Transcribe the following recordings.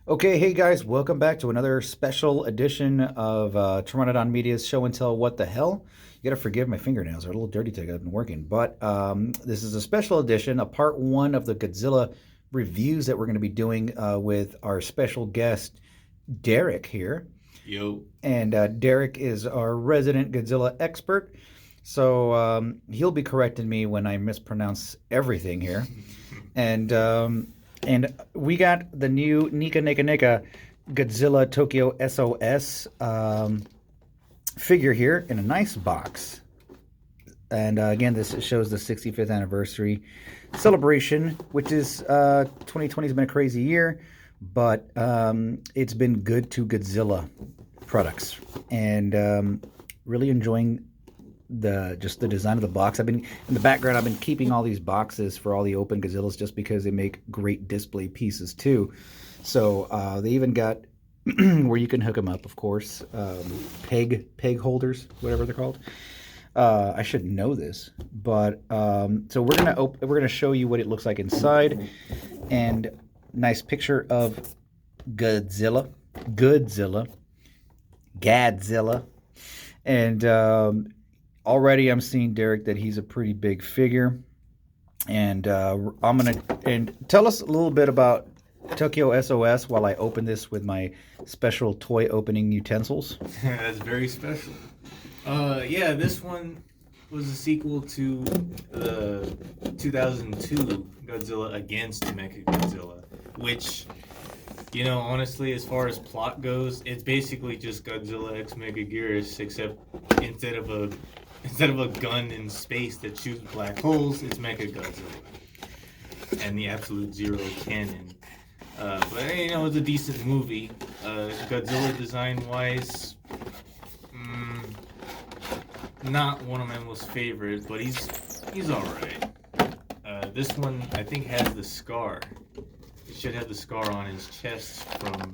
Okay, hey guys, welcome back to another special edition of Pteranodon Media's Show and Tell What the Hell. You gotta forgive my fingernails, they're a little dirty today, I've been working. But this is a special edition, a part one of the Godzilla reviews that we're going to be doing with our special guest, Derek, here. Yo. And Derek is our resident Godzilla expert. So he'll be correcting me when I mispronounce everything here. And and we got the new Neca Godzilla Tokyo SOS figure here in a nice box. And again, this shows the 65th anniversary celebration, which is 2020 has been a crazy year, but it's been good to Godzilla products, and really enjoying the design of the box. I've been in the background. I've been keeping all these boxes for all the open Godzillas just because they make great display pieces too. So they even got where you can hook them up, of course, peg holders, whatever they're called. I should know this, but so we're gonna show you what it looks like inside, and nice picture of Godzilla, and already I'm seeing, Derek, that he's a pretty big figure, and I'm gonna tell us a little bit about Tokyo SOS while I open this with my special toy opening utensils. That's very special. Yeah, this one was a sequel to the 2002 Godzilla against Mechagodzilla, which, honestly, as far as plot goes, it's basically just Godzilla x Megaguirus, except instead of a gun in space that shoots black holes, it's Mechagodzilla and the Absolute Zero cannon. But it's a decent movie. Godzilla design-wise, not one of my most favorite, but he's all right. This one, I think, has the scar. It should have the scar on his chest from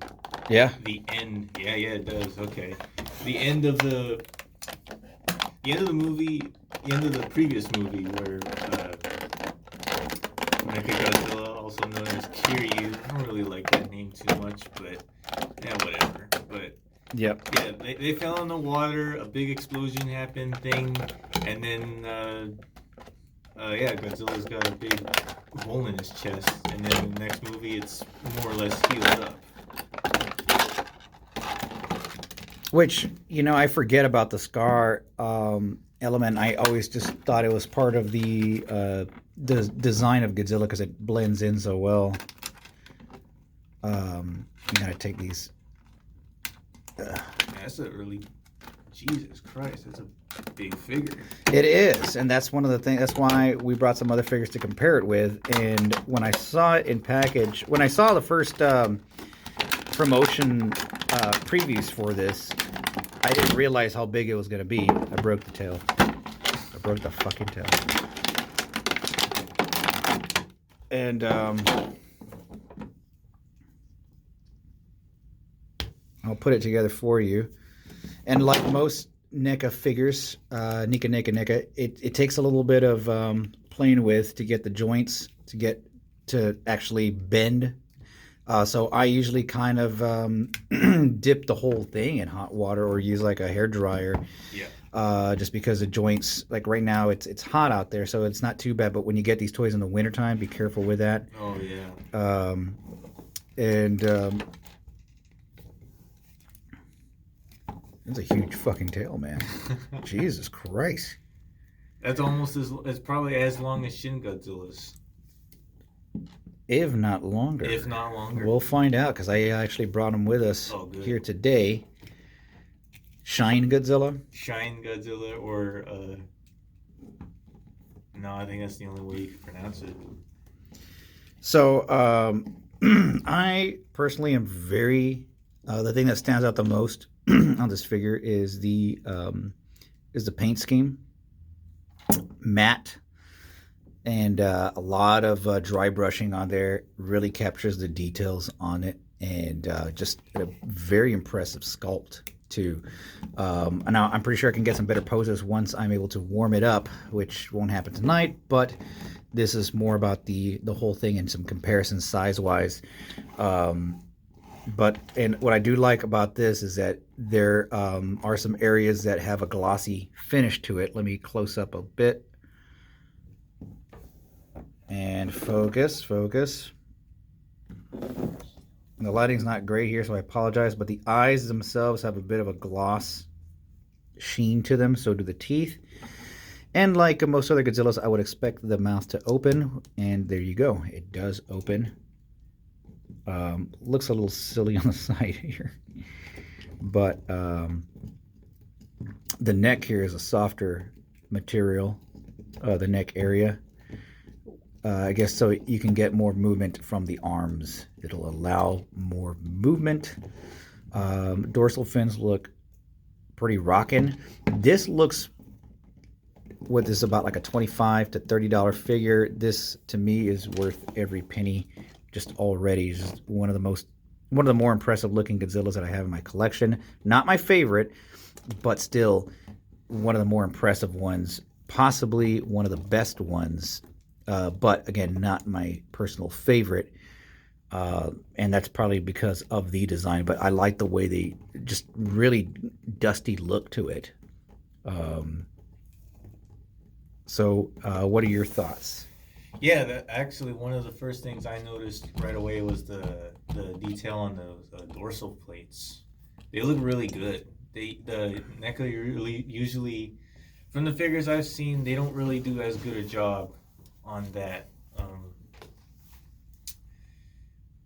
the end. Yeah, it does. Okay, the end of the movie, the end of the previous movie, where Mechagodzilla, also known as Kiryu, I don't really like that name too much, but yeah, whatever. But Yep. yeah, they fell in the water, a big explosion happened thing, and then Godzilla's got a big hole in his chest, and then in the next movie it's more or less healed up. Which, I forget about the scar element. I always just thought it was part of the design of Godzilla because it blends in so well. You gotta take these. That's a really, Jesus Christ, that's a big figure. It is, and that's one of the things. That's why we brought some other figures to compare it with. And when I saw it in package, when I saw the first promotion previews for this, I didn't realize how big it was going to be. I broke the tail. I broke the fucking tail. And I'll put it together for you. And like most NECA figures, NECA, it takes a little bit of playing with to get the joints to actually bend. So I usually kind of dip the whole thing in hot water or use like a hair dryer. Yeah. Just because the joints, like right now, it's hot out there, so it's not too bad. But when you get these toys in the wintertime, be careful with that. Oh yeah. It's a huge fucking tail, man. Jesus Christ. That's almost as probably as long as Shin Godzilla's. If not longer. If not longer. We'll find out, because I actually brought him with us here today. Shine Godzilla? Shine Godzilla, or no, I think that's the only way you can pronounce it. So, I personally am very... the thing that stands out the most on this figure is the paint scheme. Matte. And a lot of dry brushing on there. Really captures the details on it. And just a very impressive sculpt, too. Now, I'm pretty sure I can get some better poses once I'm able to warm it up, which won't happen tonight. But this is more about the whole thing and some comparisons size-wise. And what I do like about this is that there are some areas that have a glossy finish to it. Let me close up a bit and focus. And the lighting's not great here, so I apologize, but the eyes themselves have a bit of a gloss sheen to them, so do the teeth. And like most other Godzillas, I would expect the mouth to open, and there you go. It does open. Looks a little silly on the side here, but the neck here is a softer material, the neck area. I guess so you can get more movement from the arms. It'll allow more movement. Dorsal fins look pretty rockin'. This looks, what this is about like a $25 to $30 figure. This to me is worth every penny just already. Just one of the more impressive looking Godzillas that I have in my collection. Not my favorite, but still one of the more impressive ones, possibly one of the best ones. But again, not my personal favorite. And that's probably because of the design, but I like the way they just really dusty look to it. So what are your thoughts? Yeah, actually one of the first things I noticed right away was the detail on the dorsal plates. They look really good. The NECA usually, from the figures I've seen, they don't really do as good a job on that.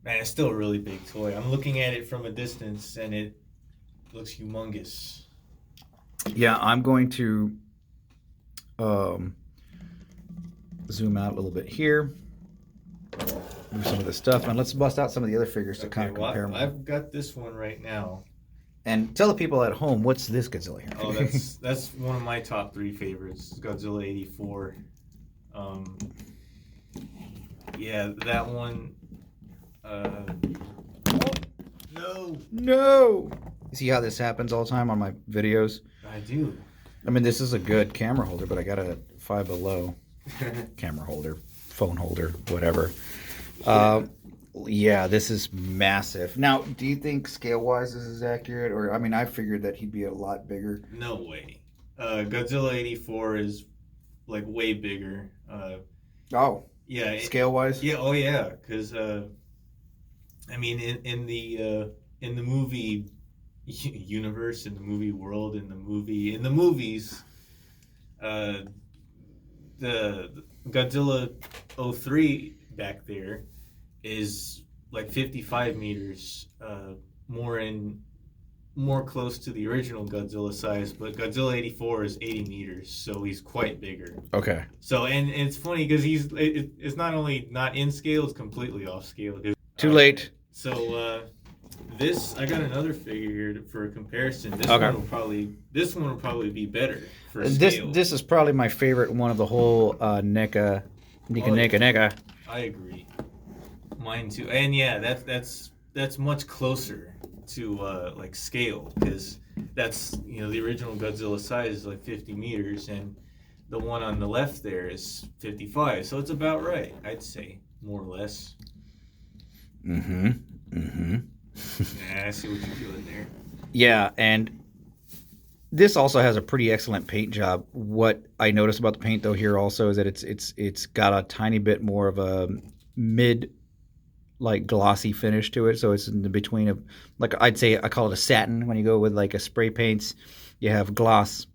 Man, it's still a really big toy. I'm looking at it from a distance and it looks humongous. Yeah, I'm going to zoom out a little bit here. Move some of this stuff, and let's bust out some of the other figures to kind of compare them. I've got this one right now. And tell the people at home, what's this Godzilla here? Oh, that's one of my top 3 favorites, Godzilla 84. Yeah, that one. No! You see how this happens all the time on my videos? I do. I mean, this is a good camera holder, but I got a Five Below camera holder, phone holder, whatever. Yeah, this is massive. Now, do you think scale-wise this is accurate? Or, I mean, I figured that he'd be a lot bigger. No way. Godzilla 84 is, like, way bigger. Oh. Yeah. Scale-wise? Yeah, oh yeah, because, I mean, in the movie universe, in the movie world, in the movies, the Godzilla 03 back there is like 55 meters, more close to the original Godzilla size, but Godzilla 84 is 80 meters, so he's quite bigger. Okay. So, and it's funny because it's not only not in scale, it's completely off scale. Too late. So, I got another figure here for a comparison. This Okay. one will probably be better for scale. This is probably my favorite one of the whole NECA. I agree. Mine too. And yeah, that's much closer to like scale, because that's, the original Godzilla size is like 50 meters, and the one on the left there is 55. So it's about right, I'd say, more or less. Yeah, I see what you're doing there. Yeah, and this also has a pretty excellent paint job. What I noticed about the paint though here also is that it's got a tiny bit more of a mid, like, glossy finish to it. So it's in the between of, like, I'd say I call it a satin. When you go with like a spray paints, you have gloss,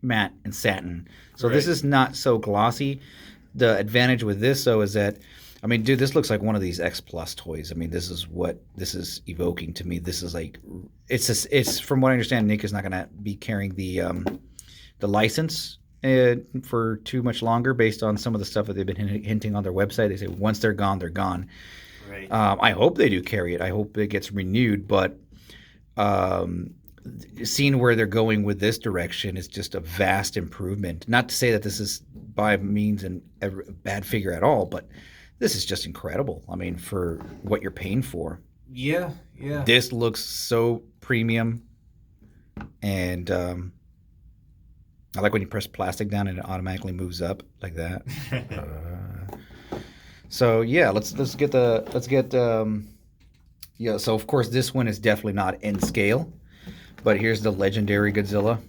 matte, and satin. So Right. This is not so glossy. The advantage with this though is that, I mean, dude, this looks like one of these X Plus toys. I mean, this is what this is evoking to me. This is like, it's from what I understand, Nick is not going to be carrying the license for too much longer, based on some of the stuff that they've been hinting on their website. They say once they're gone, they're gone. Right. I hope they do carry it. I hope it gets renewed. But seeing where they're going with this direction is just a vast improvement. Not to say that this is by means a bad figure at all, but this is just incredible. I mean, for what you're paying for. Yeah. This looks so premium. And I like when you press plastic down and it automatically moves up like that. So yeah, let's get Yeah, so of course this one is definitely not in scale, but here's the legendary Godzilla.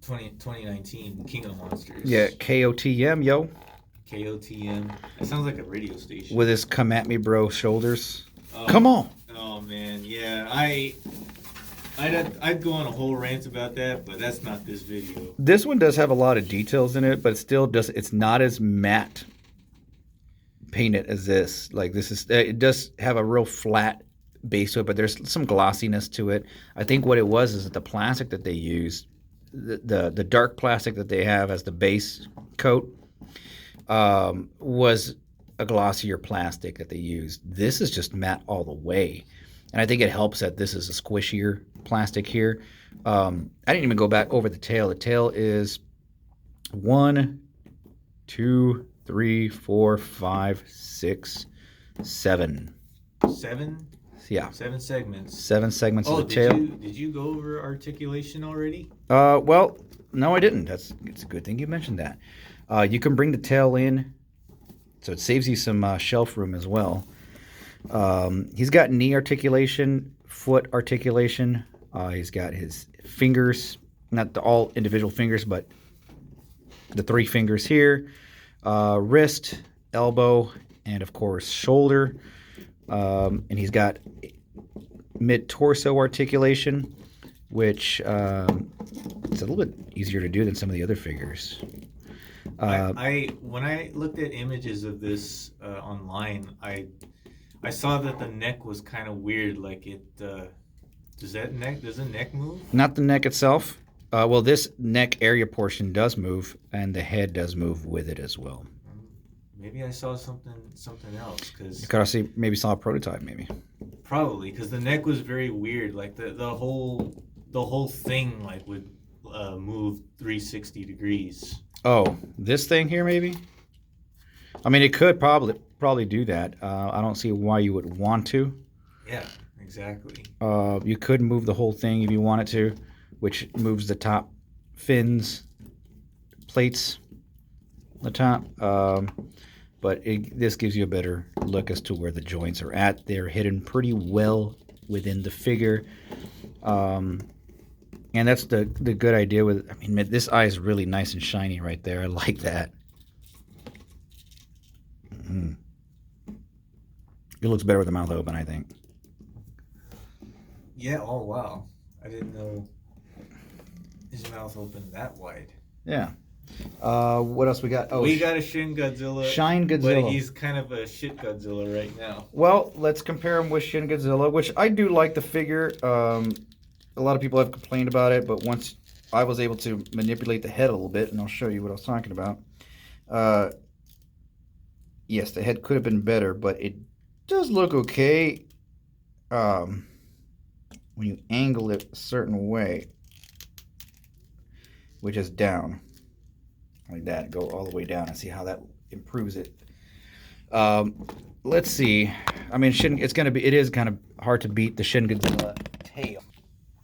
2019 King of the Monsters. Yeah, KOTM, yo, KOTM. That sounds like a radio station. with his "come at me, bro" shoulders. Oh, Come on. Oh man, yeah. I'd go on a whole rant about that, but that's not this video. This one does have a lot of details in it, but it still does. It's not as matte painted as this. Like this is, it does have a real flat base to it, but there's some glossiness to it. I think what it was is that the plastic that they used, the dark plastic that they have as the base coat, was a glossier plastic that they used. This is just matte all the way, and I think it helps that this is a squishier plastic here. I didn't even go back over the tail. The tail is 1, 2, 3, 4, 5, 6, 7. 7? Yeah. 7 segments. 7 segments of the did tail. Did you go over articulation already? Well, no, I didn't. It's a good thing you mentioned that. You can bring the tail in, so it saves you some shelf room as well. He's got knee articulation, foot articulation. He's got his fingers, not all individual fingers, but the 3 fingers here, wrist, elbow, and of course shoulder. And he's got mid-torso articulation, which it's a little bit easier to do than some of the other figures. When I looked at images of this online, I saw that the neck was kind of weird. Like it, does the neck move? Not the neck itself. Well, this neck area portion does move, and the head does move with it as well. Maybe I saw something else, because You could also maybe saw a prototype, maybe. probably because the neck was very weird. Like the whole thing like would move 360 degrees. Oh, this thing here, maybe. I mean, it could probably do that. I don't see why you would want to. Yeah, exactly. You could move the whole thing if you wanted to, which moves the top fins, plates, the top. But this gives you a better look as to where the joints are at. They're hidden pretty well within the figure. And that's the good idea with, I mean, this eye is really nice and shiny right there. I like that. It looks better with the mouth open, I think. Yeah. Oh wow, I didn't know his mouth opened that wide. Yeah. What else we got? Oh, we got a Shin Godzilla. Shine Godzilla. But he's kind of a shit Godzilla right now. Well, let's compare him with Shin Godzilla, which I do like the figure. A lot of people have complained about it, but once I was able to manipulate the head a little bit, and I'll show you what I was talking about. Yes, the head could have been better, but it does look okay when you angle it a certain way, which is down. Like that, go all the way down and see how that improves it. Let's see. I mean, it is kind of hard to beat the Shin Godzilla tail.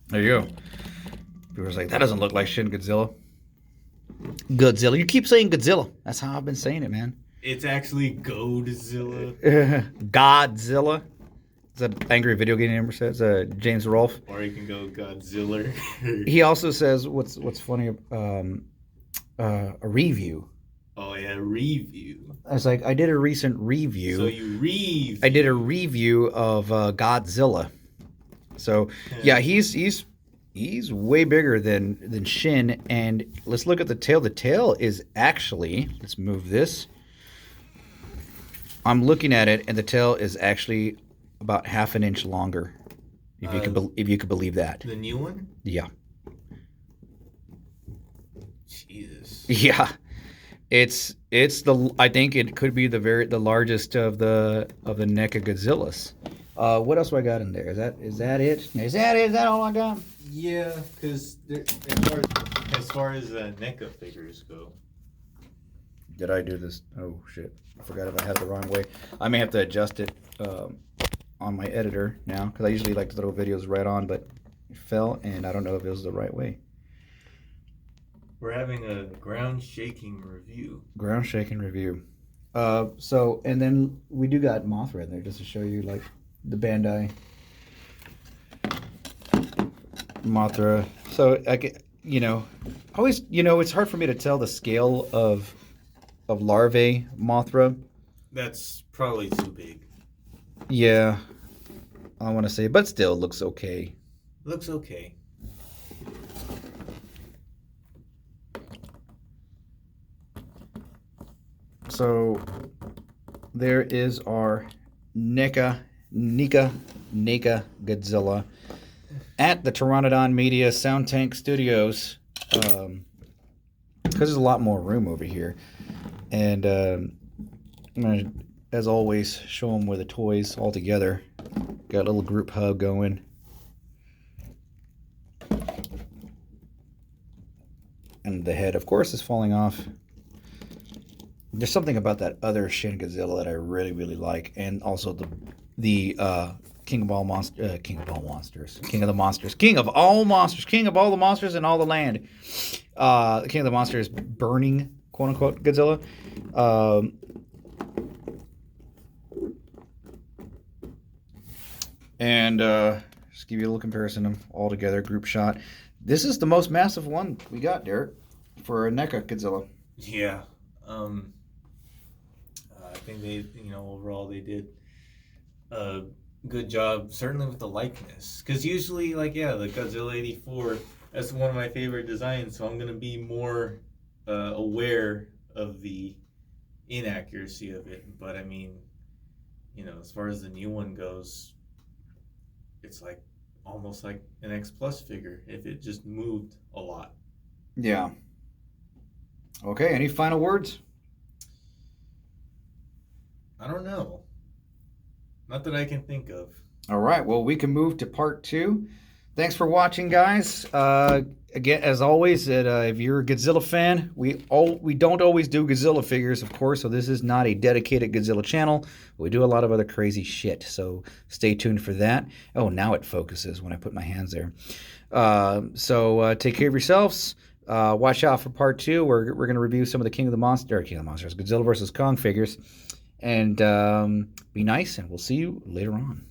There you go. People's like, that doesn't look like Shin Godzilla. Godzilla. You keep saying Godzilla. That's how I've been saying it, man. It's actually Godzilla. Godzilla. Is that an angry video game number says? James Rolfe. Or you can go Godzilla. He also says what's funny. A review. Oh yeah, review. I was like, I did a recent review. So you review. I did a review of Godzilla. So yeah, he's way bigger than Shin. And let's look at the tail. The tail is actually, let's move this. I'm looking at it, and the tail is actually about half an inch longer. If you could believe that. The new one? Yeah. Jesus. Yeah. I think it could be the largest of the Neca Godzillas. What else do I got in there? Is that it? Is that all I got? Yeah, because as far as NECA figures go. Did I do this? Oh shit! I forgot if I had it the wrong way. I may have to adjust it on my editor now, because I usually like to throw videos right on, but it fell, and I don't know if it was the right way. We're having a ground shaking review. Ground shaking review. So and then we do got Mothra in there just to show you like the Bandai Mothra. So I get, always, it's hard for me to tell the scale of larvae Mothra. That's probably too big. Yeah, I want to say, but still looks okay. Looks okay. So there is our Neca Godzilla at the Pteranodon Media Sound Tank Studios. Because there's a lot more room over here. And I'm going to, as always, show them where the toys all together. Got a little group hug going. And the head, of course, is falling off. There's something about that other Shin Godzilla that I really, really like. And also the King of all monsters, King of all monsters, King of the monsters, King of all monsters, King of all the monsters in all the land. King of the monsters burning, quote unquote, Godzilla. And just give you a little comparison of all together, group shot. This is the most massive one we got, Derek, for a NECA Godzilla. Yeah. I think they, overall they did a good job, certainly with the likeness. Because usually, the Godzilla 84, that's one of my favorite designs, so I'm going to be more aware of the inaccuracy of it. But I mean, as far as the new one goes, it's like almost like an X Plus figure if it just moved a lot. Yeah. Okay, any final words? I don't know. Not that I can think of. All right, well, we can move to part 2. Thanks for watching, guys. Again, as always, if you're a Godzilla fan, we don't always do Godzilla figures, of course, so this is not a dedicated Godzilla channel. We do a lot of other crazy shit, so stay tuned for that. Oh, now it focuses when I put my hands there. So take care of yourselves. Watch out for part 2. We're going to review some of the King of the Monsters, Godzilla vs. Kong figures. And be nice, and we'll see you later on.